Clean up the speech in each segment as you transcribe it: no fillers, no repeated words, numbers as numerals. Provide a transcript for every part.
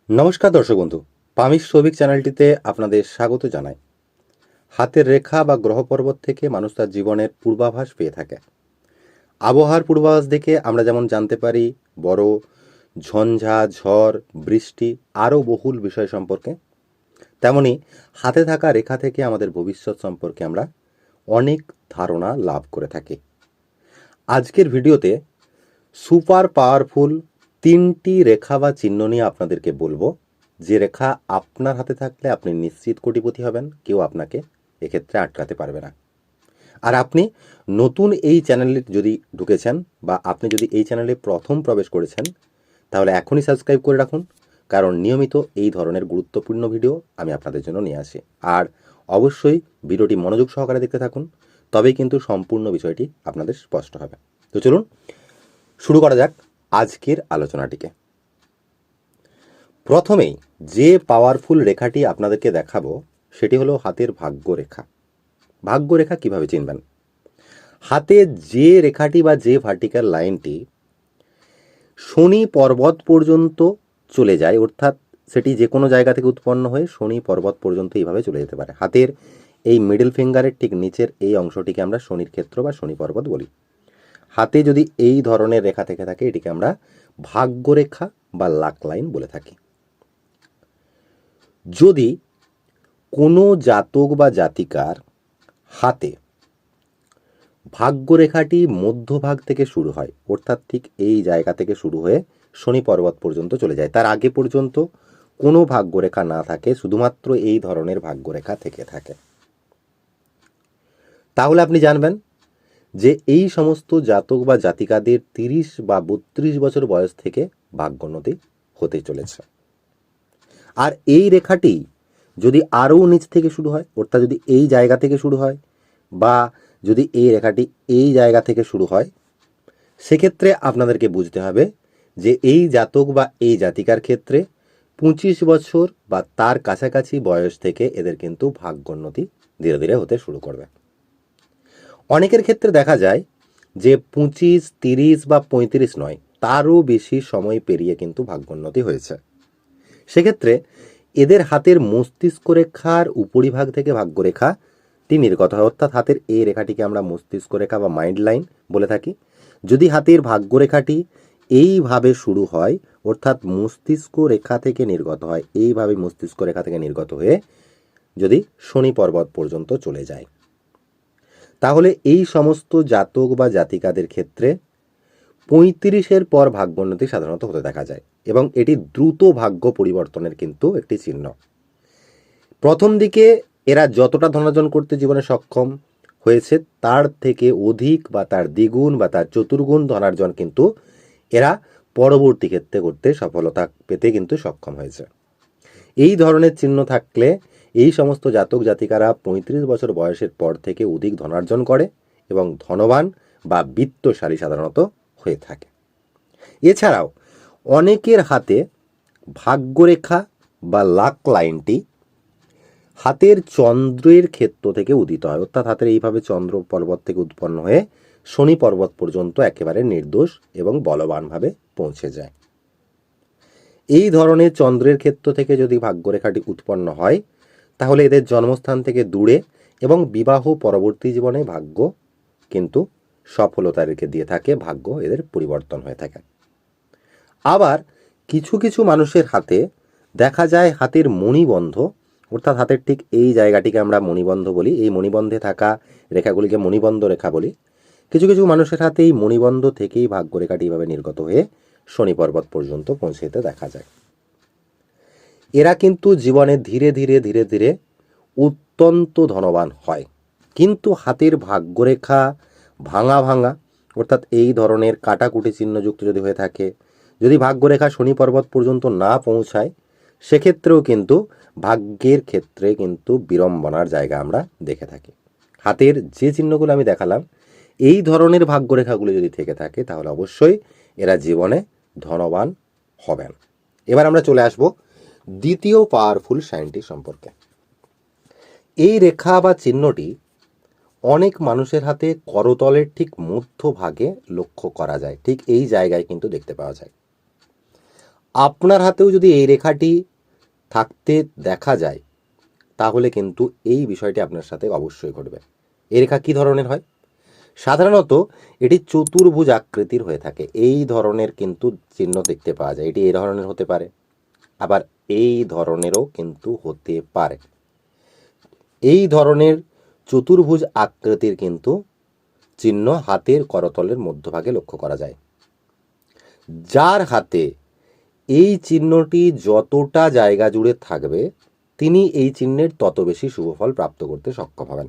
নমস্কার দর্শক বন্ধু, পামিশ সৌভিক চ্যানেলটিতে আপনাদের স্বাগত জানাই। হাতের রেখা বা গ্রহ পর্বত থেকে মানুষ তার জীবনের পূর্বাভাস পেয়ে থাকে। আবহাওয়ার পূর্বাভাস দেখে আমরা যেমন জানতে পারি বড় ঝঞ্ঝা, ঝড়, বৃষ্টি আরও বহুল বিষয় সম্পর্কে, তেমনি হাতে থাকা রেখা থেকে আমাদের ভবিষ্যৎ সম্পর্কে আমরা অনেক ধারণা লাভ করে থাকি। আজকের ভিডিওতে সুপার পাওয়ারফুল 3টি রেখা বা চিহ্ন নিয়ে আপনাদেরকে বলবো, যে রেখা আপনার হাতে থাকলে আপনি নিশ্চিত কোটিপতি হবেন, কেউ আপনাকে এক্ষেত্রে আটকাতে পারবে না। আর আপনি নতুন এই চ্যানেলে যদি ঢুকেছেন বা আপনি যদি এই চ্যানেলে প্রথম প্রবেশ করেছেন, তাহলে এখনই সাবস্ক্রাইব করে রাখুন, কারণ নিয়মিত এই ধরনের গুরুত্বপূর্ণ ভিডিও আমি আপনাদের জন্য নিয়ে আসি। আর অবশ্যই ভিডিওটি মনোযোগ সহকারে দেখতে থাকুন, তবেই কিন্তু সম্পূর্ণ বিষয়টি আপনাদের স্পষ্ট হবে। তো চলুন শুরু করা যাক আজকের আলোচনাটিকে। প্রথমেই যে পাওয়ারফুল রেখাটি আপনাদেরকে দেখাবো সেটি হলো হাতের ভাগ্য রেখা। ভাগ্য রেখা কিভাবে চিনবেন? হাতে যে রেখাটি বা যে ভার্টিক্যাল লাইনটি শনি পর্বত পর্যন্ত চলে যায়, অর্থাৎ সেটি যে কোনো জায়গা থেকে উৎপন্ন হয়ে শনি পর্বত পর্যন্ত এইভাবে চলে যেতে পারে। হাতের এই মিডল ফিঙ্গারের ঠিক নিচের এই অংশটিকে আমরা শনির ক্ষেত্র বা শনি পর্বত বলি। হাতে যদি এই ধরনের রেখা থেকে থাকে, এটিকে আমরা ভাগ্যরেখা বা লাক লাইন বলে থাকি। যদি কোনো জাতক বা জাতিকার হাতে ভাগ্যরেখাটি মধ্যভাগ থেকে শুরু হয়, অর্থাৎ ঠিক এই জায়গা থেকে শুরু হয়ে শনি পর্বত পর্যন্ত চলে যায়, তার আগে পর্যন্ত কোনো ভাগ্যরেখা না থাকে, শুধুমাত্র এই ধরনের ভাগ্যরেখা থেকে থাকে, তাহলে আপনি জানবেন যে এই সমস্ত জাতক বা জাতিকাদের 30 বা 32 বছর বয়স থেকে ভাগ্যোন্নতি হতে চলেছে। আর এই রেখাটি যদি আরও নিচ থেকে শুরু হয়, অর্থাৎ যদি এই জায়গা থেকে শুরু হয় বা যদি এই রেখাটি এই জায়গা থেকে শুরু হয়, সেক্ষেত্রে আপনাদেরকে বুঝতে হবে যে এই জাতক বা এই জাতিকার ক্ষেত্রে 25 বছর বা তার কাছাকাছি বয়স থেকে এদের কিন্তু ভাগ্যোন্নতি ধীরে ধীরে হতে শুরু করবে। অনেকের ক্ষেত্রে দেখা যায় যে 25, 30 বা 35 নয়, তারও বেশি সময় পেরিয়ে কিন্তু ভাগ্যোন্নতি হয়েছে। সেক্ষেত্রে এদের হাতের মস্তিষ্ক রেখার উপরিভাগ থেকে ভাগ্যরেখাটি নির্গত হয়, অর্থাৎ হাতের এই রেখাটিকে আমরা মস্তিষ্ক রেখা বা মাইন্ড লাইন বলে থাকি। যদি হাতের ভাগ্যরেখাটি এইভাবে শুরু হয়, অর্থাৎ মস্তিষ্ক রেখা থেকে নির্গত হয়, এইভাবে মস্তিষ্ক রেখা থেকে নির্গত হয়ে যদি শনি পর্বত পর্যন্ত চলে যায়, তাহলে এই সমস্ত জাতক বা জাতিকাদের ক্ষেত্রে 35-এর পর ভাগ্যোন্নতি সাধারণত হতে দেখা যায়, এবং এটি দ্রুত ভাগ্য পরিবর্তনের কিন্তু একটি চিহ্ন। প্রথম দিকে এরা যতটা ধনার্জন করতে জীবনে সক্ষম হয়েছে, তার থেকে অধিক বা তার দ্বিগুণ বা তার চতুর্গুণ ধনার্জন কিন্তু এরা পরবর্তী ক্ষেত্রে করতে সফলতা পেতে কিন্তু সক্ষম হয়েছে। এই ধরনের চিহ্ন থাকলে এই সমস্ত জাতক জাতিকারা 35 বছর বয়সের পর থেকে অধিক ধনার্জন করে এবং ধনবান বা বিত্তশালী সাধারণত হয়ে থাকে। এছাড়াও অনেকের হাতে ভাগ্যরেখা বা লাক লাইনটি হাতের চন্দ্রের ক্ষেত্র থেকে উদিত হয়, অর্থাৎ হাতের এইভাবে চন্দ্র পর্বত থেকে উৎপন্ন হয়ে শনি পর্বত পর্যন্ত একেবারে নির্দোষ এবং বলবানভাবে পৌঁছে যায়। এই ধরনের চন্দ্রের ক্ষেত্র থেকে যদি ভাগ্যরেখাটি উৎপন্ন হয়, তাহলে এদের জন্মস্থান থেকে দূরে এবং বিবাহ পরবর্তী জীবনে ভাগ্য কিন্তু সফলতা রেখে দিয়ে থাকে, ভাগ্য এদের পরিবর্তন হয়ে থাকে। আবার কিছু কিছু মানুষের হাতে দেখা যায় হাতের মণিবন্ধ, অর্থাৎ হাতের ঠিক এই জায়গাটিকে আমরা মণিবন্ধ বলি, এই মণিবন্ধে থাকা রেখাগুলিকে মণিবন্ধ রেখা বলি। কিছু কিছু মানুষের হাতে এই মণিবন্ধ থেকেই ভাগ্যরেখাটি এইভাবে নির্গত হয়ে শনি পর্বত পর্যন্ত পৌঁছে যেতে দেখা যায়। এরা কিন্তু জীবনে ধীরে ধীরে ধীরে ধীরে অত্যন্ত ধনবান হয়, কিন্তু হাতের ভাগ্যরেখা ভাঙা ভাঙা, অর্থাৎ এই ধরনের কাটাকুটি চিহ্নযুক্ত যদি হয়ে থাকে, যদি ভাগ্যরেখা শনি পর্বত পর্যন্ত না পৌঁছায়, সেক্ষেত্রেও কিন্তু ভাগ্যের ক্ষেত্রে কিন্তু বিড়ম্বনার জায়গা আমরা দেখে থাকি। হাতের যে চিহ্নগুলো আমি দেখালাম, এই ধরনের ভাগ্যরেখাগুলো যদি থেকে থাকে, তাহলে অবশ্যই এরা জীবনে ধনবান হবেন। এবার আমরা চলে আসব দ্বিতীয় পাওয়ারফুল সাইনটি সম্পর্কে। এই রেখা বা চিহ্নটি অনেক মানুষের হাতে করতলের ঠিক মধ্যভাগে লক্ষ্য করা যায়, ঠিক এই জায়গায় কিন্তু দেখতে পাওয়া যায়। আপনার হাতেও যদি এই রেখাটি থাকতে দেখা যায় তাহলে কিন্তু এই বিষয়টি আপনার সাথে অবশ্যই ঘটবে। এই রেখা কী ধরনের হয়? সাধারণত এটি চতুর্ভুজ আকৃতির হয়ে থাকে। এই ধরনের কিন্তু চিহ্ন দেখতে পাওয়া যায়। এটি এই ধরনের হতে পারে, আবার এই ধরনেরও কিন্তু হতে পারে। এই ধরনের চতুর্ভুজ আকৃতির কিন্তু চিহ্ন হাতের করতলের মধ্যভাগে লক্ষ্য করা যায়। যার হাতে এই চিহ্নটি যতটা জায়গা জুড়ে থাকবে তিনি এই চিহ্নের তত বেশি শুভফল প্রাপ্ত করতে সক্ষম হবেন।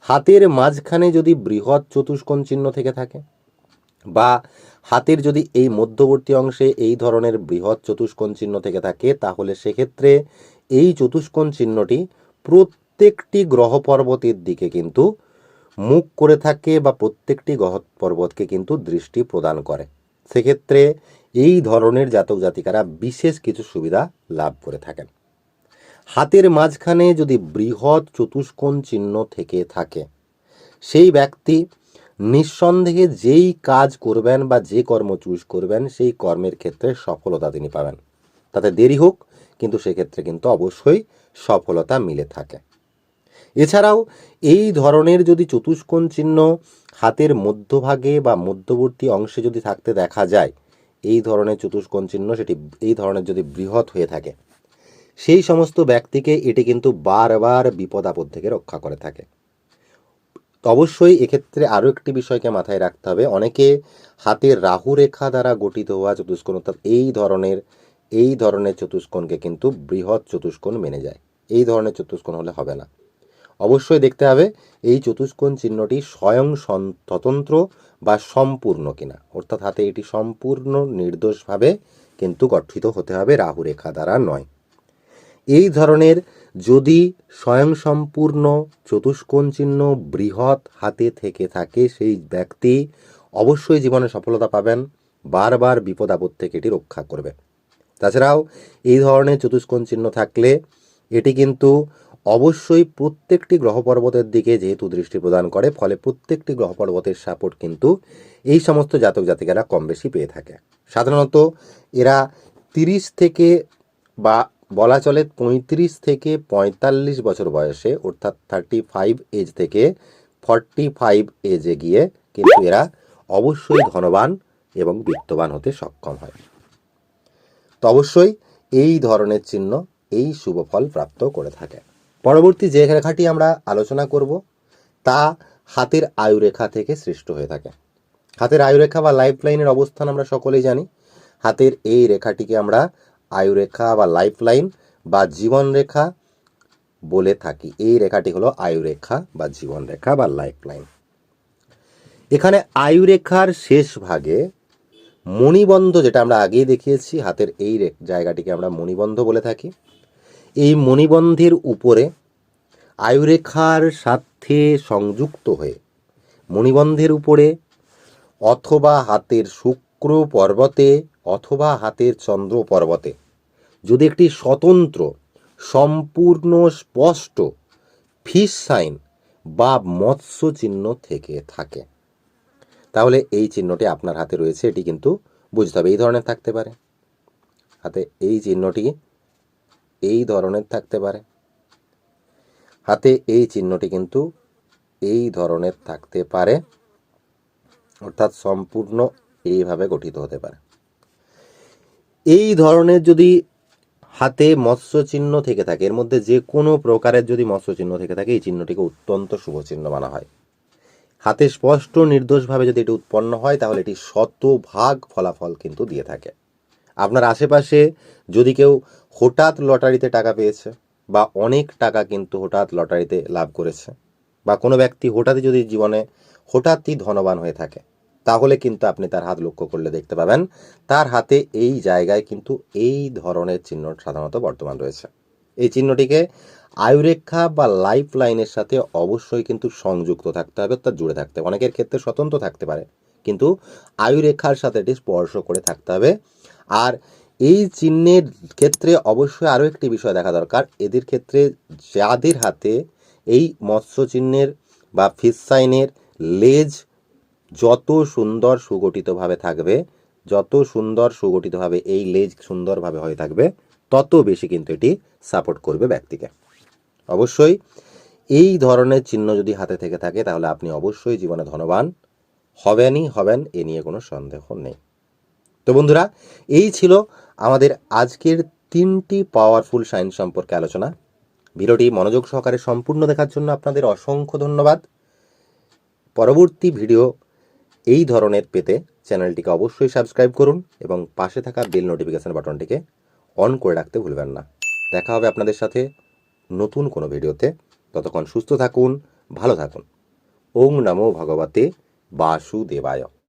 হাতের মাঝখানে যদি বৃহৎ চতুষ্কোণ চিহ্ন থেকে থাকে বা হাতের যদি এই মধ্যবর্তী অংশে এই ধরনের বৃহৎ চতুষ্কোণ চিহ্ন থেকে থাকে তাহলে সেক্ষেত্রে এই চতুষ্কোণ চিহ্নটি প্রত্যেকটি গ্রহ পর্বতের দিকে কিন্তু মুখ করে থাকে বা প্রত্যেকটি গ্রহ পর্বতকে কিন্তু দৃষ্টি প্রদান করে। সেক্ষেত্রে এই ধরনের জাতক জাতিকারা বিশেষ কিছু সুবিধা লাভ করে থাকেন। হাতের মাঝখানে যদি বৃহৎ চতুষ্কোণ চিহ্ন থেকে থাকে সেই ব্যক্তি নিঃসন্দেহে যেই কাজ করবেন বা যে কর্ম চুজ করবেন সেই কর্মের ক্ষেত্রে সফলতা তিনি পাবেন। তাতে দেরি হোক কিন্তু সেক্ষেত্রে কিন্তু অবশ্যই সফলতা মিলে থাকে। এছাড়াও এই ধরনের যদি চতুষ্কোণ চিহ্ন হাতের মধ্যভাগে বা মধ্যবর্তী অংশে যদি থাকতে দেখা যায়, এই ধরনের চতুষ্কোণ চিহ্ন সেটি এই ধরনের যদি বৃহৎ হয়ে থাকে সেই সমস্ত ব্যক্তিকে এটি কিন্তু বারবার বিপদ আপদ থেকে রক্ষা করে থাকে। অবশ্যই এক্ষেত্রে আরও একটি বিষয়কে মাথায় রাখতে হবে, অনেকে হাতের রাহু রেখা দ্বারা গঠিত হওয়া চতুষ্কোণ অর্থাৎ এই ধরনের চতুষ্কোণকে কিন্তু বৃহৎ চতুষ্কোণ মেনে যায়। এই ধরনের চতুষ্কোণ হলে হবে না। অবশ্যই দেখতে হবে এই চতুষ্কোণ চিহ্নটি স্বয়ং স্বতন্ত্র বা সম্পূর্ণ কিনা, অর্থাৎ হাতে এটি সম্পূর্ণ নির্দোষভাবে কিন্তু গঠিত হতে হবে, রাহু রেখা দ্বারা নয়। এই ধরনের যদি স্বয়ং সম্পূর্ণ চতুষ্কোণ চিহ্ন বৃহৎ হাতে থেকে থাকে সেই ব্যক্তি অবশ্যই জীবনে সফলতা পাবেন, বারবার বিপদ আপদ থেকে এটি রক্ষা করবে। তাছাড়াও এই ধরনের চতুষ্কোণ চিহ্ন থাকলে এটি কিন্তু অবশ্যই প্রত্যেকটি গ্রহ পর্বতের দিকে যেহেতু দৃষ্টি প্রদান করে, ফলে প্রত্যেকটি গ্রহ পর্বতের সাপোর্ট কিন্তু এই সমস্ত জাতক জাতিকারা কম বেশি পেয়ে থাকে। সাধারণত এরা 30 থেকে বা বলা চলে 35 থেকে 45 বছর বয়সে অর্থাৎ 35 এজ থেকে 45 এজে গিয়ে কিন্তু এরা অবশ্যই ধনবান এবং বিত্তবান হতে সক্ষম হয়। তো অবশ্যই এই ধরনের চিহ্ন এই শুভ ফল প্রাপ্ত করে থাকে। পরবর্তী যে রেখাটি আমরা আলোচনা করব তা হাতের আয়ুরেখা থেকে সৃষ্ট হয়ে থাকে। হাতের আয়ুরেখা বা লাইফ লাইনের অবস্থান আমরা সকলেই জানি। হাতের এই রেখাটিকে আমরা আয়ুরেখা বা লাইফ লাইন বা জীবন রেখা বলে থাকি। এই রেখাটি হলো আয়ুরেখা বা জীবন রেখা বা লাইফ লাইন। এখানে আয়ুরেখার শেষ ভাগে মণিবন্ধ, যেটা আমরা আগেই দেখিয়েছি, হাতের এই জায়গাটিকে আমরা মণিবন্ধ বলে থাকি। এই মণিবন্ধের উপরে আয়ুরেখার সাথে সংযুক্ত হয়ে মণিবন্ধের উপরে অথবা হাতের শুক্র পর্বতে অথবা হাতের চন্দ্র পর্বতে যদি একটি স্বতন্ত্র সম্পূর্ণ স্পষ্ট ফিশ সাইন বা মৎস্য চিহ্ন থেকে থাকে তাহলে এই চিহ্নটি আপনার হাতে রয়েছে, এটি কিন্তু বুঝতে হবে। এই ধরনের থাকতে পারে, হাতে এই চিহ্নটি এই ধরনের থাকতে পারে, হাতে এই চিহ্নটি কিন্তু এই ধরনের থাকতে পারে, অর্থাৎ সম্পূর্ণ এইভাবে গঠিত হতে পারে। এই ধরনের যদি হাতে মৎস্য চিহ্ন থেকে থাকে, এর মধ্যে যে কোনো প্রকারের যদি মৎস্য চিহ্ন থেকে থাকে এই চিহ্নটিকে অত্যন্ত শুভ চিহ্ন মানা হয়। হাতে স্পষ্ট নির্দোষভাবে যদি এটি উৎপন্ন হয় তাহলে এটি শতভাগ ফলাফল কিন্তু দিয়ে থাকে। আপনার আশেপাশে যদি কেউ হঠাৎ লটারিতে টাকা পেয়েছে বা অনেক টাকা কিন্তু হঠাৎ লটারিতে লাভ করেছে বা কোনো ব্যক্তি হঠাৎই যদি জীবনে হঠাৎই ধনবান হয়ে থাকে তাহলে কিন্তু আপনি তার হাত লক্ষ্য করলে দেখতে পাবেন তার হাতে এই জায়গায় কিন্তু এই ধরনের চিহ্ন সাধারণত বর্তমান রয়েছে। এই চিহ্নটিকে আয়ুরেখা বা লাইফ লাইনের সাথে অবশ্যই কিন্তু সংযুক্ত থাকতে হবে, অর্থাৎ জুড়ে থাকতে হবে। অনেকের ক্ষেত্রে স্বতন্ত্র থাকতে পারে কিন্তু আয়ুরেখার সাথে এটি স্পর্শ করে থাকতে হবে। আর এই চিহ্নের ক্ষেত্রে অবশ্যই আরও একটি বিষয় দেখা দরকার, এদের ক্ষেত্রে যাদের হাতে এই মৎস্য চিহ্নের বা ফিশ সাইনের লেজ যত সুন্দর সুগঠিতভাবে থাকবে যত সুন্দর সুগঠিতভাবে এই লেজ সুন্দরভাবে হয়ে থাকবে, তত বেশি কিন্তু এটি সাপোর্ট করবে ব্যক্তিকে। অবশ্যই এই ধরনের চিহ্ন যদি হাতে থেকে থাকে তাহলে আপনি অবশ্যই জীবনে ধনবান হবেন, এ নিয়ে কোনো সন্দেহ নেই। তো বন্ধুরা, এই ছিল আমাদের আজকের 3টি পাওয়ারফুল সাইন সম্পর্কে আলোচনা। ভিডিওটি মনোযোগ সহকারে সম্পূর্ণ দেখার জন্য আপনাদের অসংখ্য ধন্যবাদ। পরবর্তী ভিডিও এই ধরনের পেতে চ্যানেলটিকে অবশ্যই সাবস্ক্রাইব করুন এবং পাশে থাকা বেল নোটিফিকেশন বাটনটিকে অন করে রাখতে ভুলবেন না। দেখা হবে আপনাদের সাথে নতুন কোনো ভিডিওতে। ততক্ষণ সুস্থ থাকুন, ভালো থাকুন। ওং নমো ভগবতে বাসুদেবায়।